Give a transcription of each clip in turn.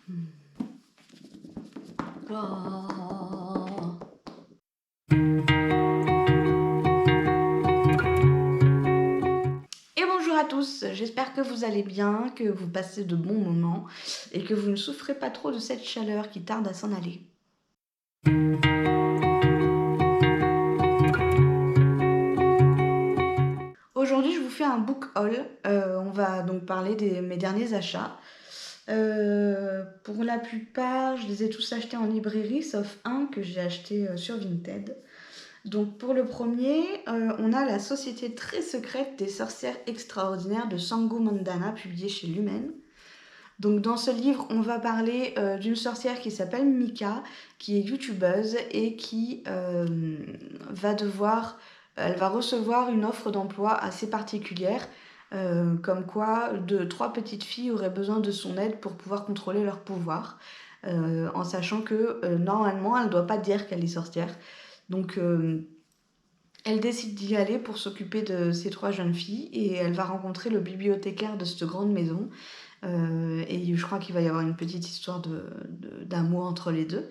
Et bonjour à tous, j'espère que vous allez bien, que vous passez de bons moments et que vous ne souffrez pas trop de cette chaleur qui tarde à s'en aller. Aujourd'hui, je vous fais un book haul. On va donc parler de mes derniers achats. Pour la plupart, je les ai tous achetés en librairie, sauf un que j'ai acheté sur Vinted. Donc pour le premier, on a La Société très secrète des sorcières extraordinaires de Sangu Mandana, publié chez Lumen. Donc dans ce livre, on va parler d'une sorcière qui s'appelle Mika, qui est youtubeuse et qui elle va recevoir une offre d'emploi assez particulière, comme quoi trois petites filles auraient besoin de son aide pour pouvoir contrôler leur pouvoir, en sachant que normalement, elle ne doit pas dire qu'elle est sorcière. Donc elle décide d'y aller pour s'occuper de ces trois jeunes filles et elle va rencontrer le bibliothécaire de cette grande maison. Et je crois qu'il va y avoir une petite histoire d'amour entre les deux.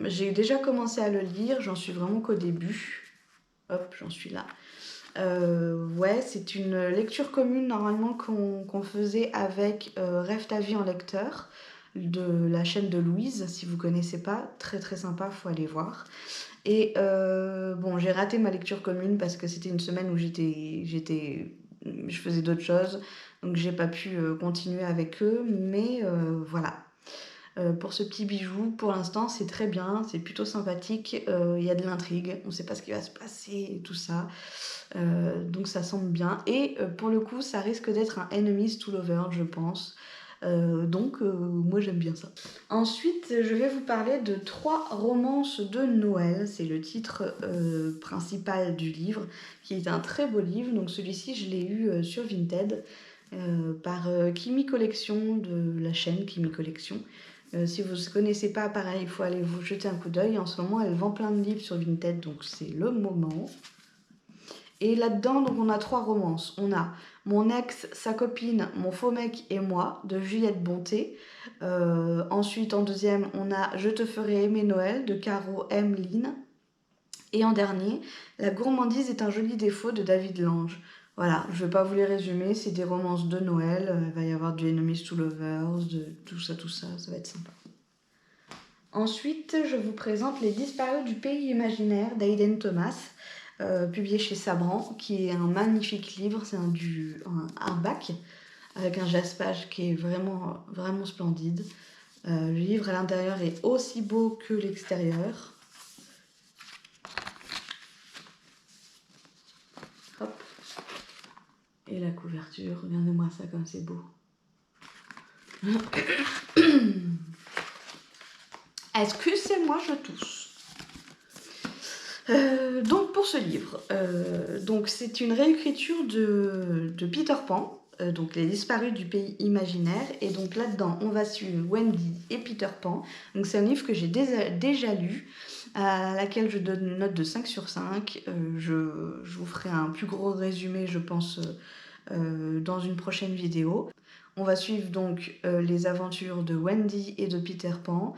J'ai déjà commencé à le lire, j'en suis vraiment qu'au début. Hop, j'en suis là. Ouais, c'est une lecture commune normalement qu'on faisait avec Rêve ta vie en lecteur, de la chaîne de Louise, si vous connaissez pas, très très sympa, faut aller voir. Et bon, j'ai raté ma lecture commune parce que c'était une semaine où je faisais d'autres choses, donc j'ai pas pu continuer avec eux, mais voilà. Pour ce petit bijou, pour l'instant, c'est très bien, c'est plutôt sympathique, il y a de l'intrigue, on sait pas ce qui va se passer et tout ça, donc ça semble bien. Et pour le coup, ça risque d'être un Enemies to Lovers, je pense. Donc moi j'aime bien ça. Ensuite, je vais vous parler de 3 romances de Noël. C'est le titre principal du livre, qui est un très beau livre. Donc celui-ci, je l'ai eu sur Vinted par Kimi Collection, de la chaîne Kimi Collection. Si vous ne connaissez pas, pareil, il faut aller vous jeter un coup d'œil. En ce moment, elle vend plein de livres sur Vinted, donc c'est le moment. Et là-dedans, donc, on a 3 romances. On a Mon ex, sa copine, mon faux mec et moi, de Juliette Bonté. Ensuite, en deuxième, on a Je te ferai aimer Noël, de Caro M. Lynn. Et en dernier, La gourmandise est un joli défaut, de David Lange. Voilà, je ne vais pas vous les résumer, c'est des romances de Noël. Il va y avoir du Enemies to Lovers, de tout ça, ça va être sympa. Ensuite, je vous présente Les disparus du pays imaginaire d'Aiden Thomas, publié chez Sabran, qui est un magnifique livre. C'est un hardback avec un jaspage qui est vraiment, vraiment splendide. Le livre à l'intérieur est aussi beau que l'extérieur. Hop. Et la couverture, regardez-moi ça comme c'est beau. Excusez-moi, je tousse. Donc pour ce livre, donc c'est une réécriture de Peter Pan, donc Les disparus du pays imaginaire, et donc là-dedans on va suivre Wendy et Peter Pan. Donc c'est un livre que j'ai déjà lu, à laquelle je donne une note de 5 sur 5. Je vous ferai un plus gros résumé, je pense, dans une prochaine vidéo. On va suivre donc les aventures de Wendy et de Peter Pan.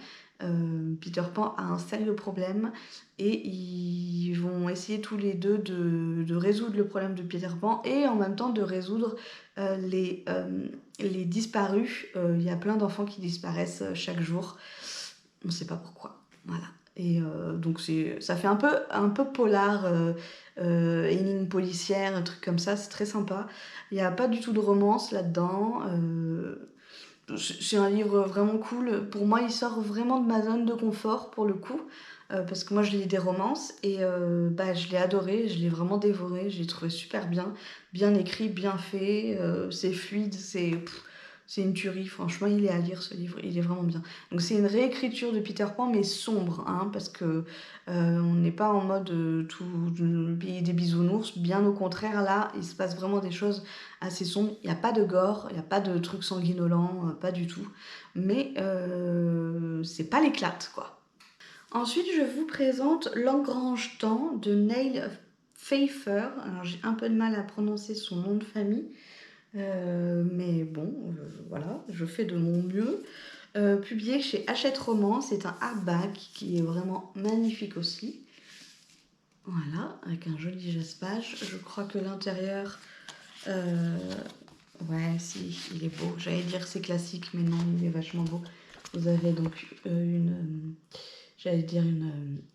Peter Pan a un sérieux problème et ils vont essayer tous les deux de résoudre le problème de Peter Pan et en même temps de résoudre les disparus. Il y a plein d'enfants qui disparaissent chaque jour. On ne sait pas pourquoi. Voilà. Et donc ça fait un peu polar, énigme policière, un truc comme ça, c'est très sympa. Il n'y a pas du tout de romance là-dedans. C'est un livre vraiment cool. Pour moi, il sort vraiment de ma zone de confort pour le coup, parce que moi je lis des romances et je l'ai adoré, je l'ai vraiment dévoré, je l'ai trouvé super bien écrit, bien fait, c'est fluide, c'est une tuerie. Franchement, il est à lire ce livre, il est vraiment bien. Donc c'est une réécriture de Peter Pan mais sombre, hein, parce que on n'est pas en mode tout le pays des bisounours, bien au contraire, là il se passe vraiment des choses assez sombres. Il n'y a pas de gore, il n'y a pas de trucs sanguinolents, pas du tout, mais c'est pas l'éclate quoi. Ensuite, je vous présente L'Engrange-Temps de Neil Pfeiffer. Alors j'ai un peu de mal à prononcer son nom de famille, mais bon, voilà, je fais de mon mieux. publié chez Hachette Roman. C'est un hardback qui est vraiment magnifique aussi. Voilà, avec un joli jaspage. Je crois que l'intérieur... ouais, si, il est beau. J'allais dire c'est classique, mais non, il est vachement beau. Vous avez donc j'allais dire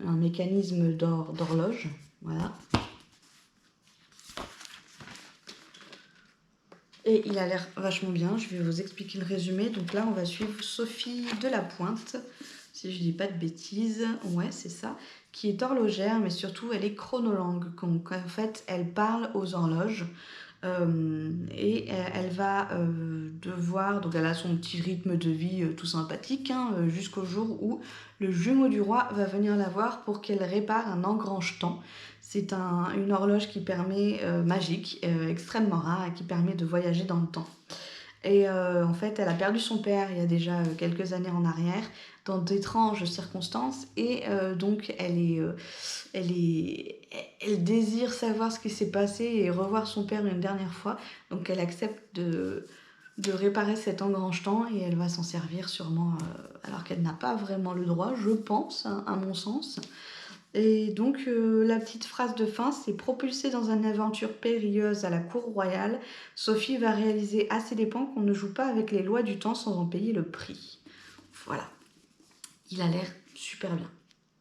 un mécanisme d'horloge. Voilà. Et il a l'air vachement bien. Je vais vous expliquer le résumé. Donc là, on va suivre Sophie de la Pointe, si je dis pas de bêtises. Ouais, c'est ça. Qui est horlogère, mais surtout, elle est chronolangue. Donc, en fait, elle parle aux horloges. Et elle va devoir, donc elle a son petit rythme de vie tout sympathique, hein, jusqu'au jour où le jumeau du roi va venir la voir pour qu'elle répare un engrange-temps. C'est une horloge qui permet, magique, extrêmement rare, et qui permet de voyager dans le temps. Et en fait, elle a perdu son père il y a déjà quelques années en arrière, dans d'étranges circonstances, et donc elle désire savoir ce qui s'est passé et revoir son père une dernière fois. Donc elle accepte de réparer cet engrange-temps et elle va s'en servir sûrement, alors qu'elle n'a pas vraiment le droit, je pense, hein, à mon sens. Et donc la petite phrase de fin, c'est propulsée dans une aventure périlleuse à la cour royale, Sophie va réaliser à ses dépens qu'on ne joue pas avec les lois du temps sans en payer le prix. Voilà, il a l'air super bien.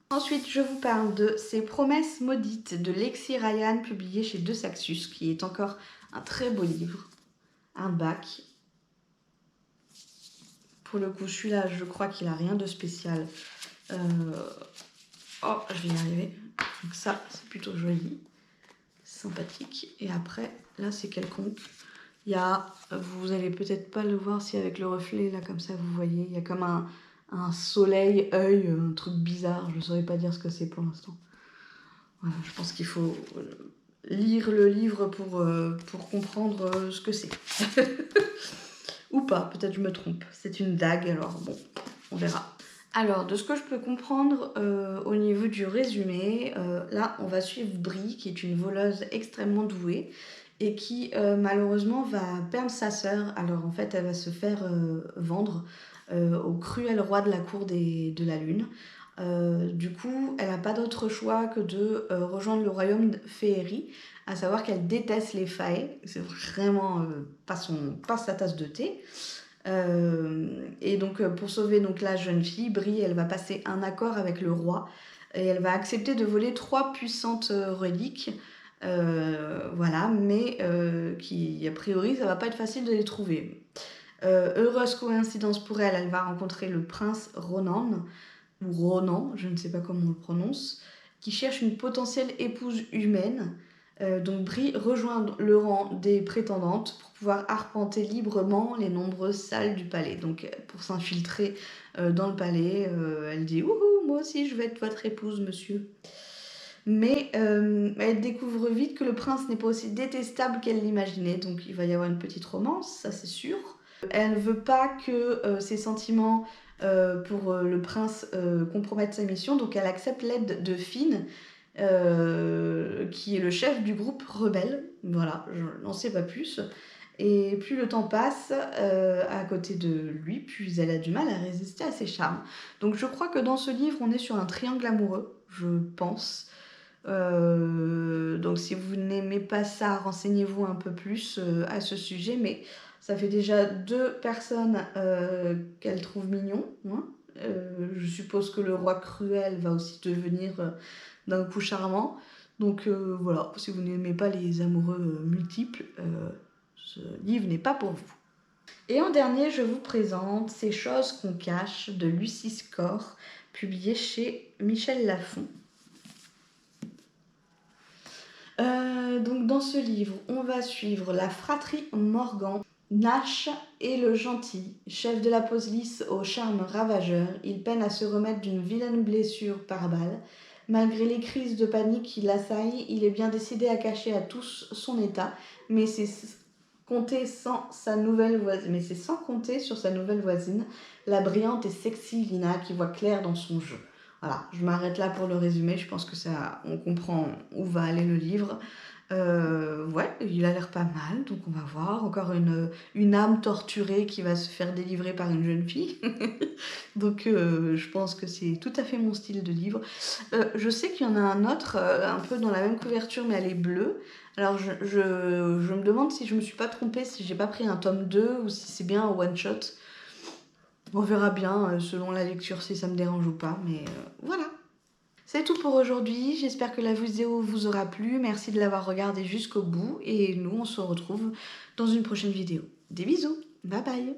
Ensuite, je vous parle de Ces promesses maudites de Lexi Ryan, publié chez De Saxus, qui est encore un très beau livre, un bac. Pour le coup, celui-là, je crois qu'il a rien de spécial. Oh, je vais y arriver. Donc ça, c'est plutôt joli, sympathique. Et après, là, c'est quelconque. Il y a, vous allez peut-être pas le voir si avec le reflet, là, comme ça, vous voyez, il y a comme un soleil, œil, un truc bizarre. Je ne saurais pas dire ce que c'est pour l'instant. Voilà, je pense qu'il faut lire le livre pour comprendre ce que c'est. Ou pas, peut-être je me trompe. C'est une dague, alors bon, on verra. Alors, de ce que je peux comprendre au niveau du résumé, là, on va suivre Brie, qui est une voleuse extrêmement douée et qui, malheureusement, va perdre sa sœur. Alors, en fait, elle va se faire vendre au cruel roi de la cour de la lune. Du coup, elle n'a pas d'autre choix que de rejoindre le royaume de Féerie, à savoir qu'elle déteste les failles. C'est vraiment pas sa tasse de thé. Et donc pour sauver donc la jeune fille, Brie, elle va passer un accord avec le roi et elle va accepter de voler 3 puissantes reliques, voilà, mais qui a priori ça va pas être facile de les trouver. Heureuse coïncidence pour elle, elle va rencontrer le prince Ronan, ou Ronan, je ne sais pas comment on le prononce, qui cherche une potentielle épouse humaine. Donc Brie rejoint le rang des prétendantes pour pouvoir arpenter librement les nombreuses salles du palais. Donc pour s'infiltrer dans le palais, elle dit « Wouhou, moi aussi je vais être votre épouse, monsieur ». Mais elle découvre vite que le prince n'est pas aussi détestable qu'elle l'imaginait, donc il va y avoir une petite romance, ça c'est sûr. Elle ne veut pas que ses sentiments pour le prince compromettent sa mission, donc elle accepte l'aide de Finn, qui est le chef du groupe rebelle. Voilà, je n'en sais pas plus. Et plus le temps passe à côté de lui, plus elle a du mal à résister à ses charmes. Donc je crois que dans ce livre, on est sur un triangle amoureux, je pense. Donc si vous n'aimez pas ça, renseignez-vous un peu plus à ce sujet. Mais ça fait déjà 2 personnes qu'elle trouve mignons. Hein. Je suppose que le roi cruel va aussi devenir d'un coup charmant. Donc voilà, si vous n'aimez pas les amoureux multiples, ce livre n'est pas pour vous. Et en dernier, je vous présente Ces choses qu'on cache de Lucie Score, publié chez Michel Lafon. Donc dans ce livre, on va suivre la fratrie Morgan. Nash est le gentil, chef de la police au charme ravageur. Il peine à se remettre d'une vilaine blessure par balle. Malgré les crises de panique qui l'assaillent, il est bien décidé à cacher à tous son état, mais c'est sans compter sur sa nouvelle voisine, la brillante et sexy Lina, qui voit clair dans son jeu. Voilà, je m'arrête là pour le résumé, je pense que ça, on comprend où va aller le livre. Ouais, il a l'air pas mal, donc on va voir. Encore une âme torturée qui va se faire délivrer par une jeune fille. Donc je pense que c'est tout à fait mon style de livre. Je sais qu'il y en a un autre, un peu dans la même couverture, mais elle est bleue. Alors je me demande si je me suis pas trompée, si j'ai pas pris un tome 2 ou si c'est bien un one-shot. On verra bien selon la lecture si ça me dérange ou pas, mais voilà. C'est tout pour aujourd'hui, j'espère que la vidéo vous aura plu, merci de l'avoir regardé jusqu'au bout et nous on se retrouve dans une prochaine vidéo. Des bisous, bye bye.